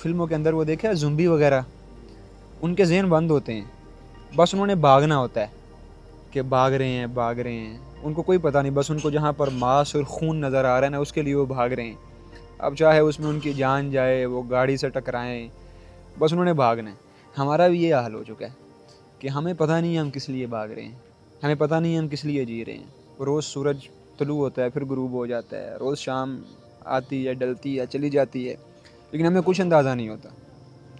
فلموں کے اندر وہ دیکھا زومبی وغیرہ، ان کے ذہن بند ہوتے ہیں، بس انہوں نے بھاگنا ہوتا ہے کہ بھاگ رہے ہیں، ان کو کوئی پتہ نہیں، بس ان کو جہاں پر ماس اور خون نظر آ رہا ہے نا اس کے لیے وہ بھاگ رہے ہیں۔ اب چاہے اس میں ان کی جان جائے، وہ گاڑی سے ٹکرائیں، بس انہوں نے بھاگنا ہے۔ ہمارا بھی یہ حال ہو چکا ہے کہ ہمیں پتہ نہیں ہم کس لیے بھاگ رہے ہیں، ہمیں پتہ نہیں ہم کس لیے جی رہے ہیں۔ روز سورج طلوع ہوتا ہے، پھر غروب ہو جاتا ہے، روز شام آتی ہے، ڈلتی ہے، چلی جاتی ہے، لیکن ہمیں کچھ اندازہ نہیں ہوتا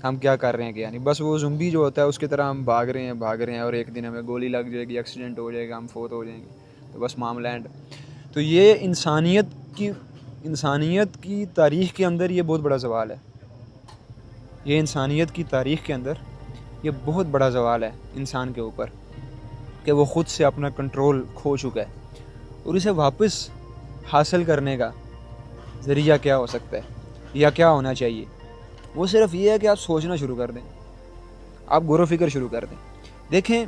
ہم کیا کر رہے ہیں کیا نہیں۔ بس وہ زومبی جو ہوتا ہے اس کی طرح ہم بھاگ رہے ہیں اور ایک دن ہمیں گولی لگ جائے گی، ایکسیڈنٹ ہو جائے گا، ہم فوت ہو جائیں گے، تو بس معاملہ اینڈ۔ تو یہ انسانیت کی تاریخ کے اندر یہ بہت بڑا زوال ہے، یہ انسانیت کی تاریخ کے اندر یہ بہت بڑا زوال ہے انسان کے اوپر، کہ وہ خود سے اپنا کنٹرول کھو چکا ہے، اور اسے واپس حاصل کرنے کا ذریعہ کیا ہو سکتا ہے یا کیا ہونا چاہیے؟ وہ صرف یہ ہے کہ آپ سوچنا شروع کر دیں، آپ غور و فکر شروع کر دیں۔ دیکھیں،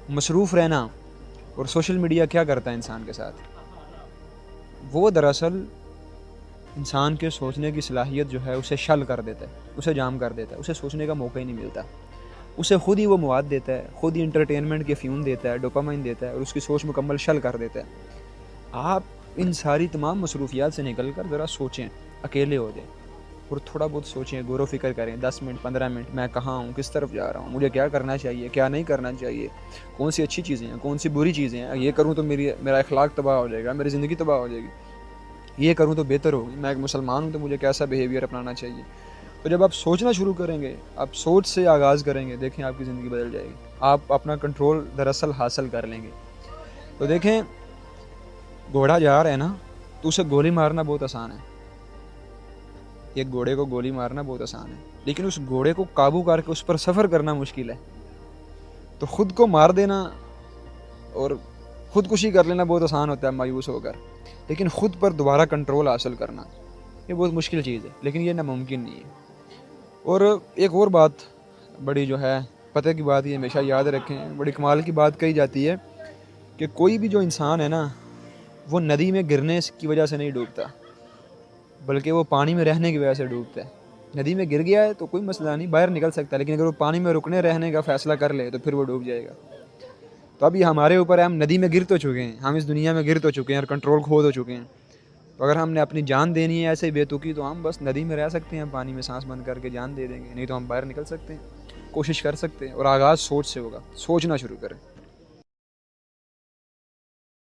مصروف رہنا اور سوشل میڈیا کیا کرتا ہے انسان کے ساتھ، وہ دراصل انسان کے سوچنے کی صلاحیت جو ہے اسے شل کر دیتا ہے، اسے جام کر دیتا ہے، اسے سوچنے کا موقع ہی نہیں ملتا، اسے خود ہی وہ مواد دیتا ہے، خود ہی انٹرٹینمنٹ کے فیون دیتا ہے، ڈوپامائن دیتا ہے، اور اس کی سوچ مکمل شل کر دیتا ہے۔ آپ ان ساری تمام مصروفیات سے نکل کر ذرا سوچیں، اکیلے ہو جائیں اور تھوڑا بہت سوچیں، غور و فکر کریں، 10 منٹ 15 منٹ، میں کہاں ہوں، کس طرف جا رہا ہوں، مجھے کیا کرنا چاہیے، کیا نہیں کرنا چاہیے، کون سی اچھی چیزیں ہیں، کون سی بری چیزیں ہیں، یہ کروں تو میرا اخلاق تباہ ہو جائے گا، میری زندگی تباہ ہو جائے گی، یہ کروں تو بہتر ہوگی، میں ایک مسلمان ہوں تو مجھے کیسا بیہیویئر اپنانا چاہیے۔ تو جب آپ سوچنا شروع کریں گے، آپ سوچ سے آغاز کریں گے، دیکھیں آپ کی زندگی بدل جائے گی، آپ اپنا کنٹرول دراصل حاصل کر لیں گے۔ تو دیکھیں، گھوڑا جا رہا ہے نا تو اسے گولی مارنا بہت آسان ہے، ایک گھوڑے کو گولی مارنا بہت آسان ہے، لیکن اس گھوڑے کو قابو کر کے اس پر سفر کرنا مشکل ہے۔ تو خود کو مار دینا اور خودکشی کر لینا بہت آسان ہوتا ہے مایوس ہو کر، لیکن خود پر دوبارہ کنٹرول حاصل کرنا یہ بہت مشکل چیز ہے، لیکن یہ ناممکن نہیں ہے۔ اور ایک اور بات بڑی جو ہے پتہ کی بات، یہ ہمیشہ یاد رکھیں، بڑی کمال کی بات کہی جاتی ہے کہ کوئی بھی جو انسان ہے نا وہ ندی میں گرنے کی وجہ سے نہیں ڈوبتا، بلکہ وہ پانی میں رہنے کی وجہ سے ڈوبتا ہے۔ ندی میں گر گیا ہے تو کوئی مسئلہ نہیں، باہر نکل سکتا ہے، لیکن اگر وہ پانی میں رکنے رہنے کا فیصلہ کر لے تو پھر وہ ڈوب جائے گا۔ تو اب یہ ہمارے اوپر ہے، ہم ندی میں گر تو چکے ہیں، ہم اس دنیا میں گر تو چکے ہیں اور کنٹرول کھو تو چکے ہیں، تو اگر ہم نے اپنی جان دینی ہے ایسے بے تکی تو ہم بس ندی میں رہ سکتے ہیں، پانی میں سانس بند کر کے جان دے دیں گے، نہیں تو ہم باہر نکل سکتے ہیں، کوشش کر سکتے ہیں، اور آغاز سوچ سے ہوگا، سوچنا شروع کریں۔